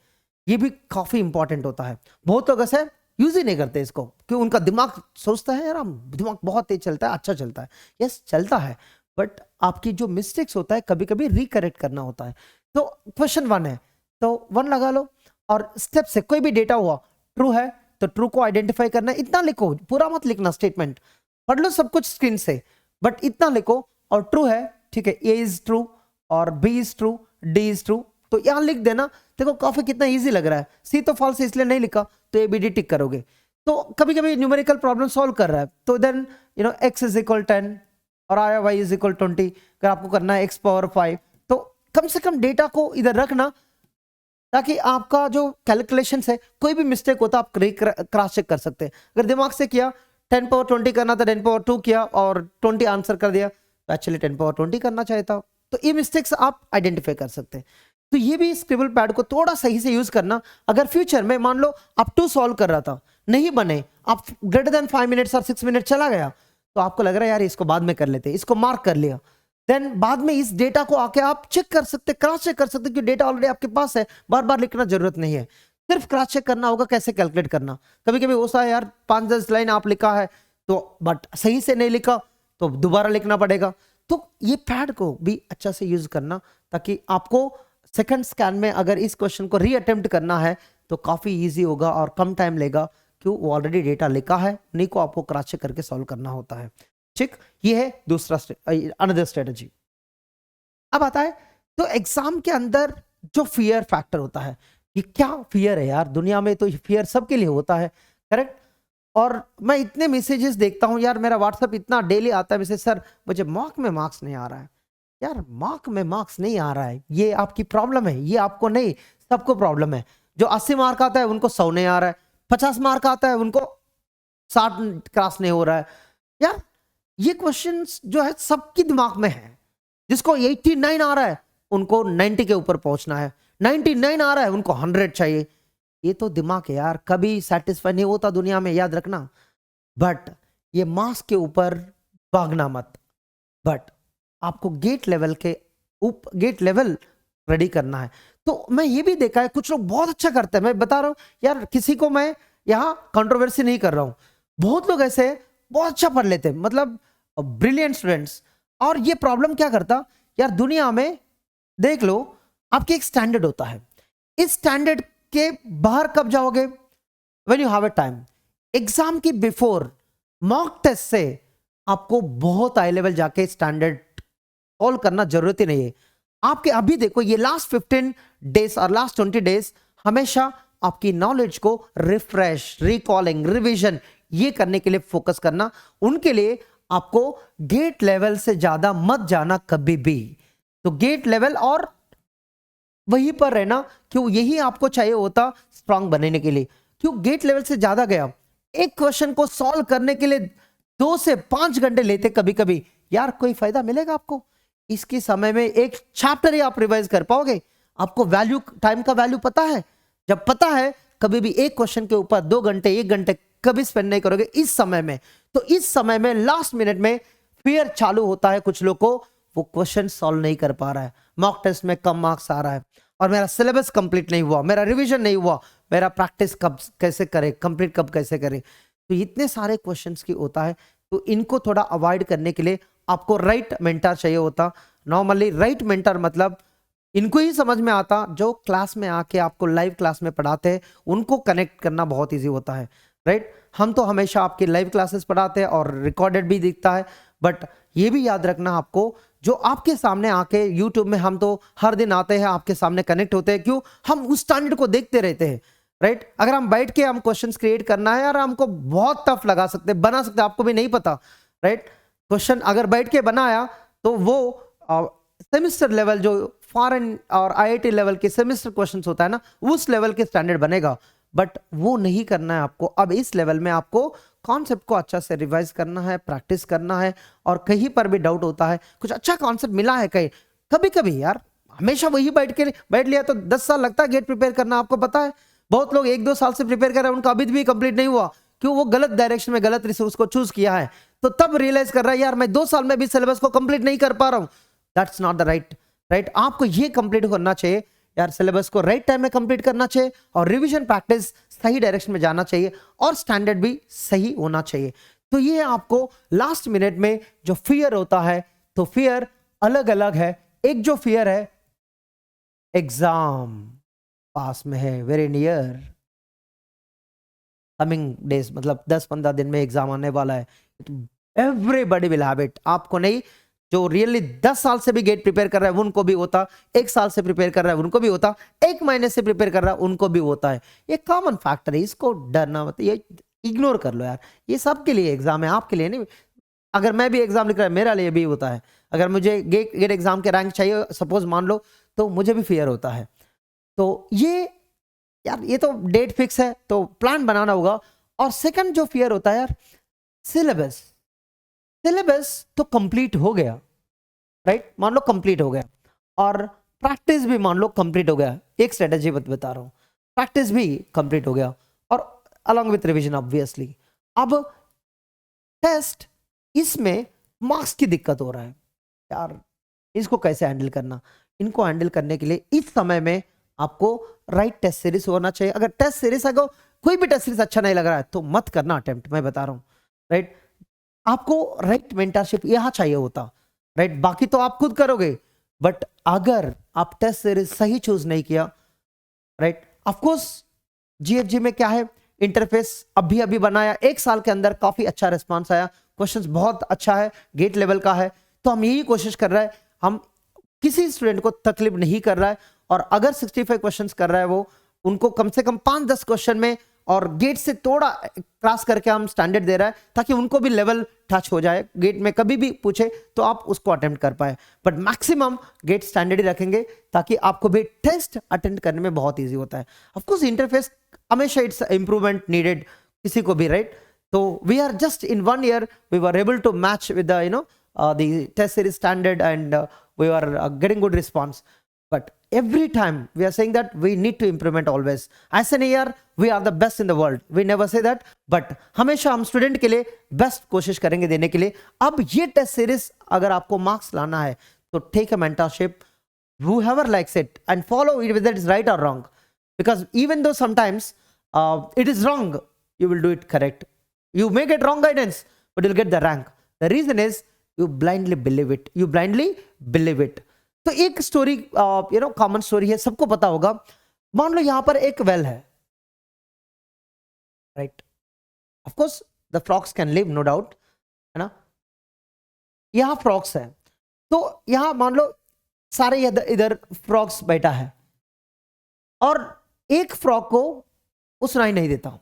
ये भी काफी इंपॉर्टेंट होता है। बहुत लोग ऐसे यूज ही नहीं करते इसको, क्यों, उनका दिमाग सोचता है यार हम, दिमाग बहुत तेज चलता है, अच्छा चलता है, यस चलता है, बट आपकी जो मिस्टेक्स होता है कभी कभी रिकरेक्ट करना होता है। तो क्वेश्चन 1 है तो 1 लगा लो, और स्टेप से कोई भी डेटा हुआ ट्रू है तो ट्रू को आइडेंटिफाई करना है, इतना लिखो, पूरा मत लिखना स्टेटमेंट, पढ़ लो सब कुछ स्क्रीन से, बट इतना लिखो। और ट्रू है, ठीक है, ए इज ट्रू और B is true, D is true, तो यहां लिख देना। देखो काफी कितना इजी लग रहा है। सी तो फॉल्स इसलिए नहीं लिखा, तो ए बी डी टिक करोगे। तो कभी कभी न्यूमेरिकल प्रॉब्लम सॉल्व कर रहा है, तो देन x इज इक्वल 10 और आया y इज इक्वल 20, अगर आपको करना है x पावर 5, तो कम से कम डेटा को इधर रखना, ताकि आपका जो कैलकुलेशन है कोई भी मिस्टेक होता आप क्रॉस चेक कर सकते हैं। अगर दिमाग से किया 10 पावर 20 करना था, 10 पावर 2 किया और 20 आंसर कर दिया, तो एक्चुअली 10 पावर 20 करना चाहिए था। तो ये मिस्टेक्स आप आइडेंटिफाई कर सकते हैं। तो ये भी स्क्रिबल पैड को थोड़ा सही से यूज करना। अगर फ्यूचर में मान लो आप 2 सॉल्व कर रहा था, नहीं बने, आप ग्रेटर देन 5 मिनट्स और 6 मिनट चला गया, तो आपको लग रहा है यार इसको बाद में कर लेते, इसको मार्क कर लिया, देन बाद में इस डेटा को आके आप चेक कर सकते, क्रॉस चेक कर सकते, क्योंकि डेटा ऑलरेडी आपके पास है, बार बार लिखना जरूरत नहीं है, सिर्फ क्रॉस चेक करना होगा कैसे कैलकुलेट करना। कभी कभी होता है यार 5-10 लाइन आप लिखा है तो बट सही से नहीं लिखा, तो दोबारा लिखना पड़ेगा। तो ये पैड को भी अच्छा से यूज करना, ताकि आपको सेकंड स्कैन में अगर इस क्वेश्चन को रीअटेम्प्ट करना है तो काफी इजी होगा और कम टाइम लेगा, क्यों, वो ऑलरेडी डेटा लिखा है, उन्हीं को आपको क्रॉस चेक करके सॉल्व करना होता है। ठीक, ये है दूसरा अनदर स्ट्रेटजी। अब आता है तो एग्जाम के अंदर जो फियर फैक्टर होता है, ये क्या फियर है यार, दुनिया में तो फियर सबके लिए होता है, करेक्ट। और मैं इतने मैसेजेस देखता हूं यार, मेरा व्हाट्सएप इतना डेली आता है मैसेज, सर मुझे मॉक में मार्क्स नहीं आ रहा है। यार मॉक में मार्क्स नहीं आ रहा है, ये आपकी प्रॉब्लम है, ये आपको नहीं, सबको प्रॉब्लम है। जो 80 मार्क आता है उनको 100 नहीं आ रहा है, 50 मार्क आता है उनको 60 क्रॉस नहीं हो रहा है। यार ये क्वेश्चंस जो है सबकी दिमाग में है। जिसको 89 आ रहा है उनको 90 के ऊपर पहुंचना है, 99 आ रहा है उनको 100 चाहिए। ये तो दिमाग है यार, कभी सेटिस्फाई नहीं होता दुनिया में, याद रखना। बट ये मार्क्स के ऊपर भागना मत, बट आपको गेट लेवल रेडी करना है। तो मैं ये भी देखा है कुछ लोग बहुत अच्छा करते हैं, मैं बता रहा हूं यार, किसी को मैं यहां कंट्रोवर्सी नहीं कर रहा हूं, बहुत लोग ऐसे बहुत अच्छा पढ़ लेते हैं, मतलब ब्रिलियंट स्टूडेंट्स। और ये प्रॉब्लम क्या करता यार, दुनिया में देख लो आपकी एक स्टैंडर्ड होता है, इस स्टैंडर्ड के बाहर कब जाओगे, when you have a time. Exam की बिफोर मॉक टेस्ट से आपको बहुत हाई लेवल जाके स्टैंडर्ड सॉल्व करना जरूरत ही नहीं है। आपके अभी देखो ये लास्ट 15 डेज और लास्ट 20 डेज हमेशा आपकी नॉलेज को रिफ्रेश, रिकॉलिंग, रिवीजन ये करने के लिए फोकस करना। उनके लिए आपको गेट लेवल से ज्यादा मत जाना कभी भी, तो गेट लेवल और वहीं पर रहना, क्यों, यही आपको चाहिए होता स्ट्रांग बनने के लिए। क्यों गेट लेवल से ज्यादा गया, एक क्वेश्चन को सॉल्व करने के लिए 2 से 5 घंटे लेते कभी कभी, यार कोई फायदा मिलेगा आपको? इसके समय में एक चैप्टर ही आप रिवाइज कर पाओगे। आपको वैल्यू, टाइम का वैल्यू पता है, जब पता है कभी भी एक क्वेश्चन के ऊपर 2 घंटे 1 घंटे कभी स्पेंड नहीं करोगे इस समय में, तो इस समय में लास्ट मिनट में फियर चालू होता है कुछ लोग को, वो क्वेश्चन सॉल्व नहीं कर पा रहा है, मॉक टेस्ट में कम मार्क्स आ रहा है, और मेरा सिलेबस कंप्लीट नहीं हुआ, मेरा रिवीजन नहीं हुआ, मेरा प्रैक्टिस कब कैसे करे, कंप्लीट कब कैसे करे। तो इतने सारे क्वेश्चंस की होता है, तो इनको थोड़ा अवॉइड करने के लिए आपको राइट मेंटर चाहिए होता। नॉर्मली राइट मेंटर मतलब इनको ही समझ में आता जो क्लास में आके आपको लाइव क्लास में पढ़ाते हैं, उनको कनेक्ट करना बहुत ईजी होता है, राइट। हम तो हमेशा आपकी लाइव क्लासेस पढ़ाते हैं और रिकॉर्डेड भी दिखता है, बट ये भी याद रखना आपको, जो आपके सामने आके यूट्यूब में हम तो हर दिन आते हैं, आपके सामने कनेक्ट होते हैं, क्यों, हम उस स्टैंडर्ड को देखते रहते हैं, राइट। अगर हम बैठ के हम क्वेश्चंस क्रिएट करना है यार, हमको बहुत टफ लगा सकते, बना सकते, आपको भी नहीं पता, राइट। क्वेश्चन अगर बैठ के बनाया तो वो सेमिस्टर लेवल जो फॉरेन और आईआईटी लेवल के सेमिस्टर क्वेश्चंस होता है ना, उस लेवल के स्टैंडर्ड बनेगा, बट वो नहीं करना है आपको। अब इस लेवल में आपको कॉन्सेप्ट को अच्छा से रिवाइज करना है, प्रैक्टिस करना है, और कहीं पर भी डाउट होता है, कुछ अच्छा कॉन्सेप्ट मिला है कहीं, कभी कभी यार हमेशा वही बैठ लिया तो 10 साल लगता है गेट प्रिपेयर करना, आपको पता है। बहुत लोग 1-2 साल से प्रिपेयर कर रहे हैं, उनका अभी भी कंप्लीट नहीं हुआ, क्यों, वो गलत डायरेक्शन में गलत रिसोर्स को चूज किया है, तो तब रियलाइज कर रहा है यार मैं 2 साल में भी सिलेबस को कंप्लीट नहीं कर पा रहा हूं। That's not the right. आपको ये कंप्लीट करना चाहिए यार, सिलेबस को राइट टाइम में कंप्लीट करना चाहिए, और रिवीजन प्रैक्टिस सही डायरेक्शन में जाना चाहिए, और स्टैंडर्ड भी सही होना चाहिए। तो ये आपको लास्ट मिनट में जो फियर होता है, तो फियर अलग अलग है। एक जो फियर है एग्जाम पास में है, वेरी नियर, कमिंग डेज, मतलब 10-15 दिन में एग्जाम आने वाला है, एवरीबडी विल हैव इट। आपको नहीं, जो रियली 10 साल से भी गेट प्रिपेयर कर रहा है उनको भी होता, 1 साल से प्रिपेयर कर रहा है उनको भी होता, 1 महीने से प्रिपेयर कर रहा है उनको भी होता है। ये कॉमन फैक्टर है, इसको डरना मत, ये इग्नोर कर लो यार, ये सबके लिए एग्जाम है, आपके लिए नहीं। अगर मैं भी एग्जाम लिख रहा है, मेरा लिए भी होता है, अगर मुझे गेट एग्जाम के रैंक चाहिए सपोज मान लो, तो मुझे भी फियर होता है। तो ये यार, ये तो डेट फिक्स है, तो प्लान बनाना होगा। और सेकंड जो फियर होता है यार, सिलेबस तो कंप्लीट हो गया, राइट, मान लो कंप्लीट हो गया, और प्रैक्टिस भी मान लो कंप्लीट हो गया, एक स्ट्रेटेजी बता रहा हूं, प्रैक्टिस भी कंप्लीट हो गया, और अलॉन्ग विथ रिवीजन ऑब्वियसली। अब टेस्ट, इसमें मार्क्स की दिक्कत हो रहा है यार, इसको कैसे हैंडल करना। इनको हैंडल करने के लिए इस समय में आपको राइट टेस्ट सीरीज होना चाहिए। अगर टेस्ट सीरीज अगर कोई भी टेस्ट सीरीज अच्छा नहीं लग रहा है तो मत करना अटेम्प्ट, मैं बता रहा हूं, राइट। आपको राइट मेंटरशिप यहां चाहिए होता, राइट, बाकी तो आप खुद करोगे, बट अगर आप टेस्ट सीरीज सही चूज नहीं किया, राइट, ऑफ कोर्स जीएफजी में क्या है, इंटरफेस अभी बनाया, 1 साल के अंदर काफी अच्छा रिस्पांस आया, क्वेश्चंस बहुत अच्छा है, गेट लेवल का है, तो हम यही कोशिश कर रहे हैं, हम किसी स्टूडेंट को तकलीफ नहीं कर रहा है, और अगर 65 क्वेश्चंस कर रहा है वो, उनको कम से कम 5-10 क्वेश्चन में और गेट से थोड़ा क्रॉस करके हम स्टैंडर्ड दे रहा है, ताकि उनको भी लेवल टच हो जाए, गेट में कभी भी पूछे तो आप उसको अटेम्प्ट कर पाए, बट मैक्सिमम गेट स्टैंडर्ड ही रखेंगे, ताकि आपको भी टेस्ट अटेंड करने में बहुत ईजी होता है। ऑफ कोर्स इंटरफेस हमेशा इट्स इंप्रूवमेंट नीडेड, किसी को भी, राइट। तो we are just in 1 year we were able to match with the the test series standard, and we are getting good response, but every time we are saying that we need to implement always. As an year we are the best in the world, we never say that, but हमेशा हम student के लिए best कोशिश करेंगे देने के लिए। अब ये टेस्ट सीरीज अगर आपको मार्क्स लाना है तो take a mentorship, whoever likes it, and follow it whether it is right or wrong, because even though sometimes it is wrong, you will do it correct. You may get wrong guidance, but you'll get the rank. The reason is you blindly believe it. You blindly believe it. तो एक story common story है, सबको पता होगा। मान लो यहां पर एक वेल है, right, of course the frogs can live, no doubt, है ना। यहां फ्रॉक्स है, तो यहां मान लो सारे इधर फ्रॉक्स बैठा है, और एक फ्रॉक को वो सुनाई नहीं देता,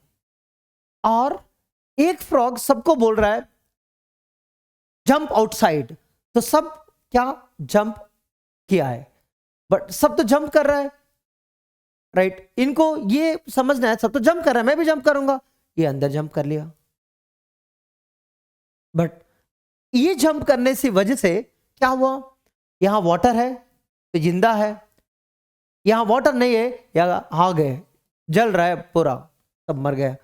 और एक फ्रॉग सबको बोल रहा है जंप आउटसाइड, तो सब क्या जंप किया है, बट सब तो जंप कर रहा है, राइट। इनको ये समझना है सब तो जंप कर रहा है, मैं भी जंप करूंगा, ये अंदर जंप कर लिया, बट ये जंप करने से वजह से क्या हुआ, यहां वाटर है तो जिंदा है, यहां वाटर नहीं है या भाग है, जल रहा है पूरा, सब मर गया।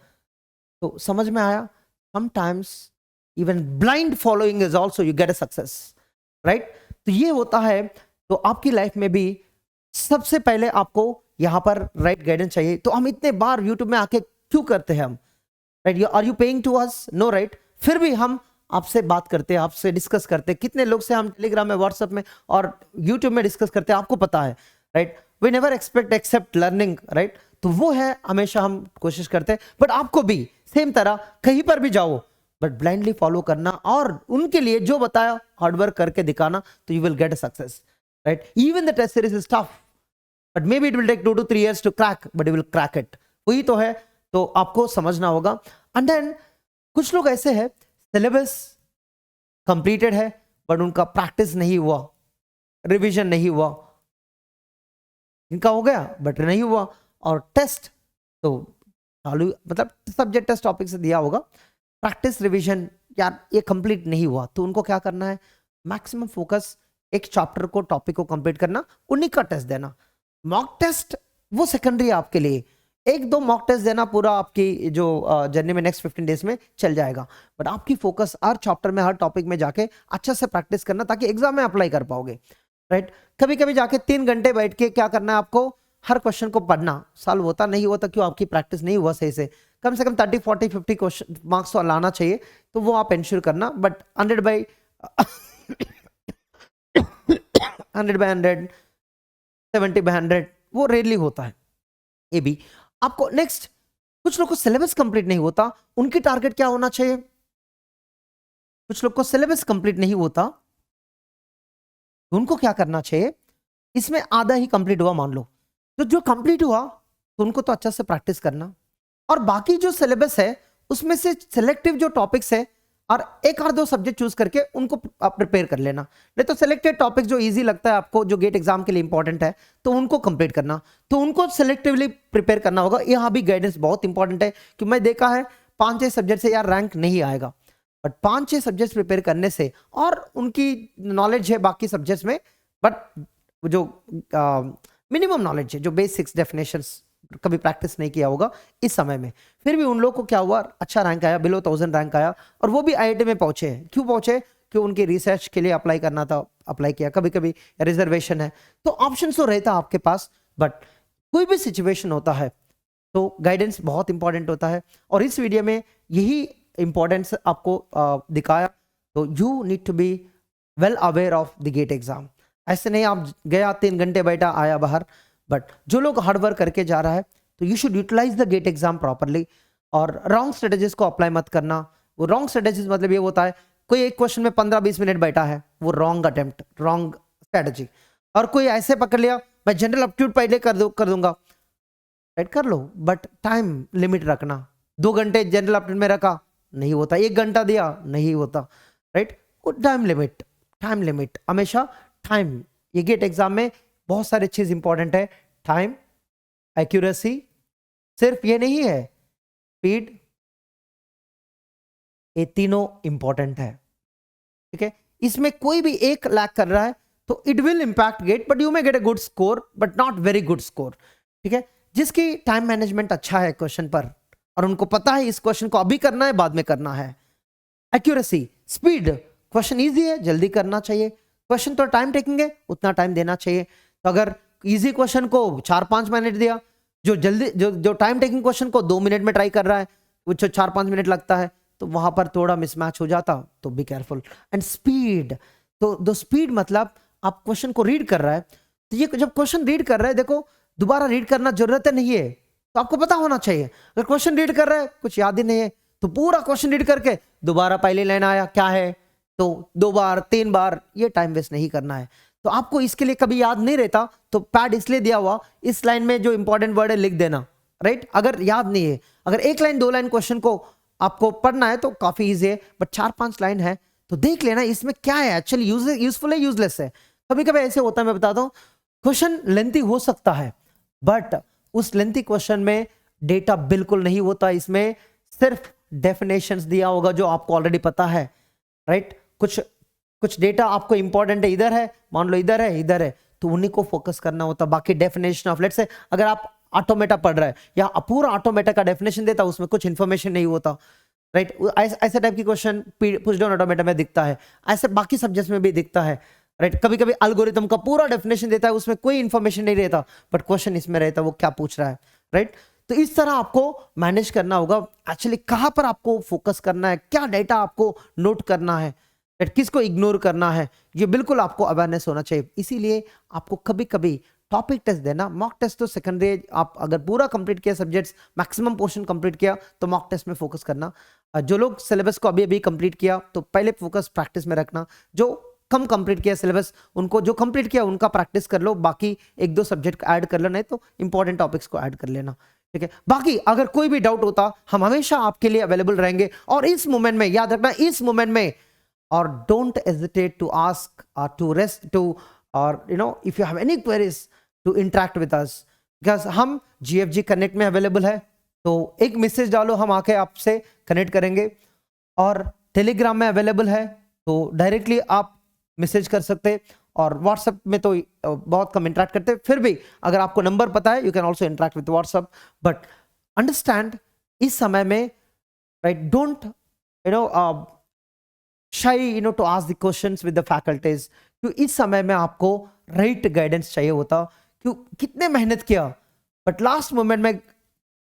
तो समझ में आया, sometimes even blind following is also you get a success, right. तो ये होता है। तो आपकी लाइफ में भी सबसे पहले आपको यहां पर राइट गाइडेंस चाहिए। तो हम इतने बार यूट्यूब में आके क्यों करते हैं हम, right? Are you paying to us? No, right. फिर भी हम आपसे बात करते हैं, आपसे डिस्कस करते हैं। कितने लोग से हम टेलीग्राम में, व्हाट्सएप में और यूट्यूब में डिस्कस करते हैं, आपको पता है, right. We never expect except learning, right. तो वो है, हमेशा हम कोशिश करते हैं। बट आपको भी सेम तरह कहीं पर भी जाओ, बट ब्लाइंडली फॉलो करना और उनके लिए जो बताया हार्डवर्क करके दिखाना, तो you will get a success, right. Even the test series is tough, but maybe it will take 2 to 3 years to crack, but you will crack it. वही तो है, तो आपको समझना होगा। एंड देन कुछ लोग ऐसे हैं, सिलेबस कंप्लीटेड है बट उनका प्रैक्टिस नहीं हुआ, रिवीजन नहीं हुआ। इनका हो गया बट नहीं हुआ, और टेस्ट तो चालू, मतलब सब्जेक्ट टेस्ट टॉपिक से दिया होगा, प्रैक्टिस रिवीजन यार ये कंप्लीट नहीं हुआ। तो उनको क्या करना है, मैक्सिमम फोकस एक चैप्टर को, टॉपिक को कंप्लीट करना, उन्हीं का टेस्ट देना। मॉक टेस्ट वो सेकेंडरी है आपके लिए, एक दो मॉक टेस्ट देना पूरा आपकी जो जर्नी में नेक्स्ट 15 डेज में चल जाएगा। बट आपकी फोकस हर चैप्टर में, हर टॉपिक में जाके अच्छे से प्रैक्टिस करना, ताकि एग्जाम में अप्लाई कर पाओगे, राइट। कभी कभी जाके 3 घंटे बैठ के क्या करना है आपको, हर क्वेश्चन को पढ़ना, सॉल्व होता नहीं होता, क्यों? आपकी प्रैक्टिस नहीं हुआ सही से। कम 30, 40, 50 क्वेश्चन मार्क्स तो लाना चाहिए, तो वो आप इंश्योर करना। बट 100 by 100, 70 by 100 वो रेयरली होता है। ये भी आपको नेक्स्ट, कुछ लोग को सिलेबस कंप्लीट नहीं होता, उनकी टारगेट क्या होना चाहिए? कुछ लोग को सिलेबस कंप्लीट नहीं होता, तो उनको क्या करना चाहिए? इसमें आधा ही कंप्लीट हुआ मान लो, तो जो कंप्लीट हुआ तो उनको तो अच्छा से प्रैक्टिस करना, और बाकी जो सिलेबस है उसमें से सिलेक्टिव जो टॉपिक्स है और एक और दो सब्जेक्ट चूज करके उनको प्रिपेयर कर लेना। नहीं तो सिलेक्टेड टॉपिक जो इजी लगता है आपको, जो गेट एग्जाम के लिए इंपॉर्टेंट है, तो उनको कंप्लीट करना, तो उनको सिलेक्टिवली प्रिपेयर करना होगा। यहाँ भी गाइडेंस बहुत इंपॉर्टेंट है, कि मैं देखा है 5-6 सब्जेक्ट से यार रैंक नहीं आएगा, बट 5-6 सब्जेक्ट प्रिपेयर करने से, और उनकी नॉलेज है बाकी सब्जेक्ट्स में, बट जो मिनिमम नॉलेज है, जो बेसिक्स डेफिनेशंस कभी प्रैक्टिस नहीं किया होगा इस समय में, फिर भी उन लोगों को क्या हुआ, अच्छा रैंक आया, बिलो 1000 रैंक आया, और वो भी आईआईटी में पहुंचे हैं। क्यों पहुंचे? कि उनके रिसर्च के लिए अप्लाई करना था, अप्लाई किया। कभी कभी रिजर्वेशन है, तो ऑप्शन तो रहता आपके पास, बट कोई भी सिचुएशन होता है तो गाइडेंस बहुत इंपॉर्टेंट होता है। और इस वीडियो में यही इंपॉर्टेंस आपको दिखाया। तो you need to be well aware of the GATE exam. ऐसे नहीं आप गया 3 घंटे बैठा आया बाहर, बट जो लोग हार्डवर्क करके जा रहा है, तो you should utilise the GATE exam properly, और रॉन्ग स्ट्रेटेजीज को अप्लाई मत करना। वो रॉन्ग स्ट्रेटेजीज मतलब ये होता है, कोई एक क्वेश्चन में 15-20 मिनट बैठा है, वो रॉन्ग अटेम्प्ट, रॉन्ग स्ट्रेटेजी। और कोई ऐसे पकड़ लिया, मैं जनरल एप्टीट्यूड पहले कर दूंगा, राइट, कर लो, बट टाइम लिमिट रखना। 2 घंटे जनरल एप्टीट्यूड में रखा, नहीं होता। 1 घंटा दिया, नहीं होता, राइट। टाइम लिमिट हमेशा, टाइम। ये गेट एग्जाम में बहुत सारी चीज इंपॉर्टेंट है, टाइम, एक्यूरेसी, सिर्फ ये नहीं है, स्पीड, ये तीनों इंपॉर्टेंट है, ठीक है। इसमें कोई भी एक लैक कर रहा है तो it will impact GATE, but you may get a good score, but not very good score, ठीक है। जिसकी टाइम मैनेजमेंट अच्छा है क्वेश्चन पर, और उनको पता है इस क्वेश्चन को अभी करना है, बाद में करना है। एक्यूरेसी, स्पीड, क्वेश्चन इजी है, जल्दी करना चाहिए। क्वेश्चन तो टाइम टेकिंग है, उतना टाइम देना चाहिए। तो अगर इजी क्वेश्चन को 4-5 मिनट दिया, जो टाइम टेकिंग क्वेश्चन को 2 मिनट में ट्राई कर रहा है, वो 4-5 मिनट लगता है, तो वहां पर थोड़ा मिसमैच हो जाता, तो बी केयरफुल। एंड स्पीड, तो दो स्पीड मतलब आप क्वेश्चन को रीड कर रहा है, तो ये जब क्वेश्चन रीड कर रहा है, देखो दोबारा रीड करना जरूरत नहीं है, तो आपको पता होना चाहिए। अगर क्वेश्चन रीड कर रहा है, कुछ याद ही नहीं है, तो पूरा क्वेश्चन रीड करके दोबारा पहले लाइन आया क्या है, तो 2 बार 3 बार, ये टाइम वेस्ट नहीं करना है। तो आपको इसके लिए कभी याद नहीं रहता, तो पैड इसलिए दिया हुआ, इस लाइन में जो इंपॉर्टेंट वर्ड है लिख देना, राइट। अगर याद नहीं है, अगर 1 लाइन 2 लाइन क्वेश्चन को आपको पढ़ना है तो काफी इजी है, बट 4-5 लाइन है तो देख लेना इसमें क्या है, एक्चुअली यूजफुल है, यूजलेस है। कभी कभी ऐसे होता है, मैं बताता हूँ, क्वेश्चन लेंथी हो सकता है, बट उस लेंथी क्वेश्चन में डेटा बिल्कुल नहीं होता, इसमें सिर्फ डेफिनेशंस दिया होगा जो आपको ऑलरेडी पता है, राइट। कुछ डेटा आपको इंपॉर्टेंट है, इधर है, मान लो इधर है, तो उन्हीं को फोकस करना होता। बाकी डेफिनेशन ऑफ, लेट्स से अगर आप ऑटोमेटा पढ़ रहा है या पूरा ऑटोमेटा का डेफिनेशन देता है, उसमें कुछ इन्फॉर्मेशन नहीं होता, राइट। ऐसे टाइप की क्वेश्चन पुश डाउन ऑटोमेटा में दिखता है, ऐसे बाकी सब्जेक्ट्स में भी दिखता है, राइट। कभी कभी एल्गोरिथम का पूरा डेफिनेशन देता है, उसमें कोई इन्फॉर्मेशन नहीं रहता, बट क्वेश्चन इसमें रहता है वो क्या पूछ रहा है, राइट। तो इस तरह आपको मैनेज करना होगा एक्चुअली कहां पर आपको फोकस करना है, क्या डेटा आपको नोट करना है, किसको इग्नोर करना है, ये बिल्कुल आपको अवेयरनेस होना चाहिए। इसीलिए आपको कभी कभी टॉपिक टेस्ट देना, मॉक टेस्ट तो सेकेंडरी, आप अगर पूरा कंप्लीट किया सब्जेक्ट्स, मैक्सिमम पोर्शन कंप्लीट किया तो मॉक टेस्ट में फोकस करना। जो लोग सिलेबस को अभी अभी कंप्लीट किया तो पहले फोकस प्रैक्टिस में रखना, जो कम कंप्लीट किया सिलेबस उनको, जो कंप्लीट किया उनका प्रैक्टिस कर लो, बाकी एक दो सब्जेक्ट ऐड कर लो, नहीं तो इंपॉर्टेंट टॉपिक्स को ऐड कर लेना, ठीक है। बाकी अगर कोई भी डाउट होता हम हमेशा आपके लिए अवेलेबल रहेंगे, और इस मोमेंट में याद रखना, इस मोमेंट में, और डोंट हेजिटेट टू आस्क और टू रेस्ट टू, और you know if you have any queries to interact with us, because हम GFG कनेक्ट में अवेलेबल है, तो एक मैसेज डालो, हम आके आपसे कनेक्ट करेंगे, और टेलीग्राम में अवेलेबल है तो डायरेक्टली आप मैसेज कर सकते, और व्हाट्सएप में तो बहुत कम इंटरेक्ट करते, फिर भी अगर आपको नंबर पता है you can also interact with WhatsApp, but understand इस समय में, right, don't you know shy you know to ask the questions with the faculties, क्योंकि इस समय में आपको राइट गाइडेंस चाहिए होता, क्यों कितने मेहनत किया बट लास्ट मोमेंट में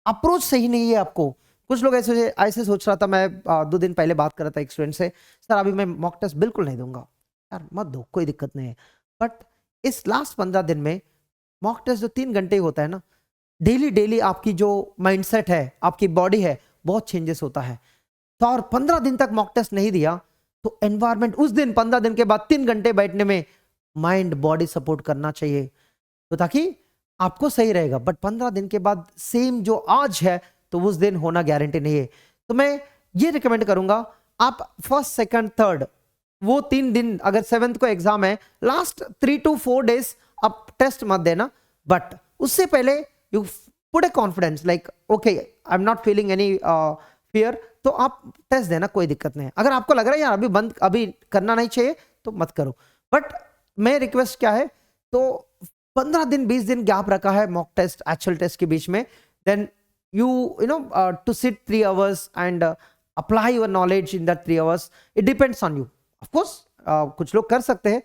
अप्रोच सही नहीं है आपको। कुछ लोग ऐसे सोच रहा था, मैं 2 दिन पहले बात कर रहा था एक स्टूडेंट से, सर अभी मैं मॉक टेस्ट बिल्कुल नहीं दूंगा, यार मत दो, कोई दिक्कत नहीं है, बट इस लास्ट 15 दिन में मॉक टेस्ट जो 3 घंटे होता है ना, डेली आपकी जो माइंडसेट है, आपकी बॉडी है, बहुत चेंजेस होता है। तो और 15 दिन तक मॉक टेस्ट नहीं दिया तो एनवायरमेंट उस दिन 15 दिन के बाद 3 घंटे बैठने में माइंड बॉडी सपोर्ट करना चाहिए, तो ताकि आपको सही रहेगा। बट 15 दिन के बाद सेम जो आज है तो उस दिन होना गारंटी नहीं है। तो मैं ये रिकमेंड करूंगा, आप फर्स्ट सेकंड थर्ड वो 3 दिन, अगर 7th को एग्जाम है, लास्ट 3 to 4 डेज आप टेस्ट मत देना, बट उससे पहले you put A confidence like okay I am not feeling any fear, तो आप टेस्ट देना, कोई दिक्कत नहीं है। अगर आपको लग रहा है यार अभी करना नहीं चाहिए तो मत करो, बट मैं रिक्वेस्ट क्या है, तो 15 दिन 20 दिन गैप रखा है मॉक टेस्ट एक्चुअल टेस्ट के बीच में, then you know to sit 3 hours and apply your knowledge in that 3 hours, it depends on you. Of course कुछ लोग कर सकते हैं,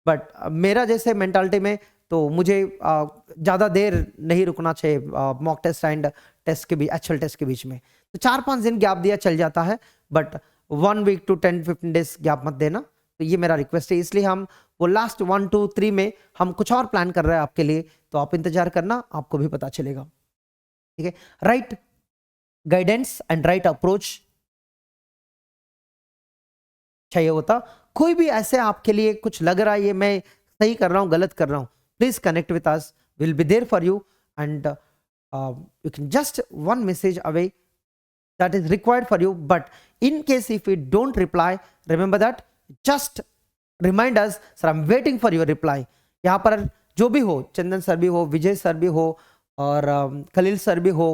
बट मेरा जैसे मेंटालिटी में तो मुझे ज़्यादा देर नहीं रुकना चाहिए मॉक टेस्ट एंड टेस्ट के बीच, एक्चुअल टेस्ट के बीच में। तो 4-5 दिन गैप दिया चल जाता है, but 1 week to 10-15 days gap मत देना, तो ये मेरा रिक्वेस्ट है। इसलिए हम वो लास्ट 1 2 3 में हम कुछ और प्लान कर रहे हैं आपके लिए, तो आप इंतजार करना, आपको भी पता चलेगा, ठीक है। Right guidance and right approach चाहिए होता। कोई भी ऐसे आपके लिए कुछ लग रहा है ये मैं सही कर रहा हूँ गलत कर रहा हूँ, please connect with us, will be there for you, and you can just one message away that is required for you. But in case if we don't reply, remember that just remind us, sir I'm waiting for your reply. यहाँ पर जो भी हो, चंदन sir भी हो, विजय sir भी हो, और खलील सर भी हो,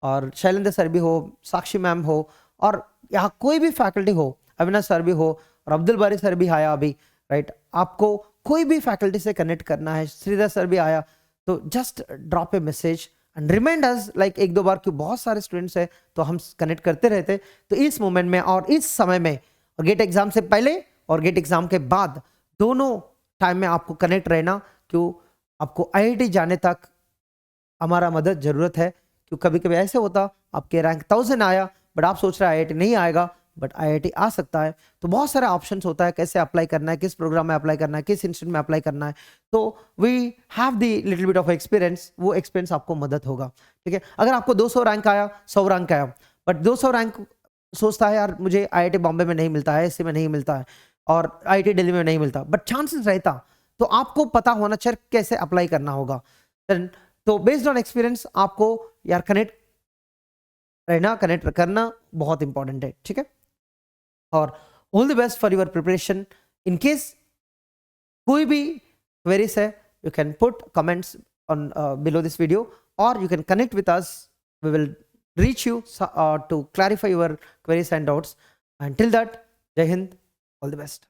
और शैलेंद्र सर भी हो, साक्षी मैम हो, और यहाँ कोई भी फैकल्टी हो, अविनाश सर भी हो, और अब्दुल बारी सर भी आया अभी, राइट। आपको कोई भी फैकल्टी से कनेक्ट करना है, श्रीधर सर भी आया, तो just drop A message and remind us, like 1-2 बार, क्यों बहुत सारे स्टूडेंट्स हैं तो हम कनेक्ट करते रहते। तो इस मोमेंट में और इस समय में, और गेट एग्जाम से पहले और गेट एग्जाम के बाद, दोनों टाइम में आपको कनेक्ट रहना, क्यों आपको IIT जाने तक हमारा मदद जरूरत है। क्यों कभी कभी ऐसे होता आपके रैंक 1000 आया, बट आप सोच रहे हैं IIT नहीं आएगा, बट IIT आ सकता है। तो बहुत सारे ऑप्शंस होता है, कैसे अप्लाई करना है, किस प्रोग्राम में अप्लाई करना है, किस इंस्टीट्यूट में अप्लाई करना है। तो we have the little bit of experience, वो एक्सपीरियंस आपको मदद होगा, ठीक है। अगर आपको 200 रैंक आया, 100 रैंक आया, बट 200 रैंक सोचता है यार मुझे IIT बॉम्बे में नहीं मिलता है, ऐसे में नहीं मिलता है, और IIT दिल्ली में नहीं मिलता, बट चांसेस रहता, तो आपको पता होना चाहिए कैसे अप्लाई करना होगा। तो बेस्ड ऑन एक्सपीरियंस आपको यार कनेक्ट रहना, कनेक्ट करना बहुत इंपॉर्टेंट है, ठीक है। और all the best for your preparation. In case कोई भी क्वेरीज है, you can put comments on below this video, और you can connect with us, we will reach you to clarify your queries and doubts. Until that, Jai Hind, all the best.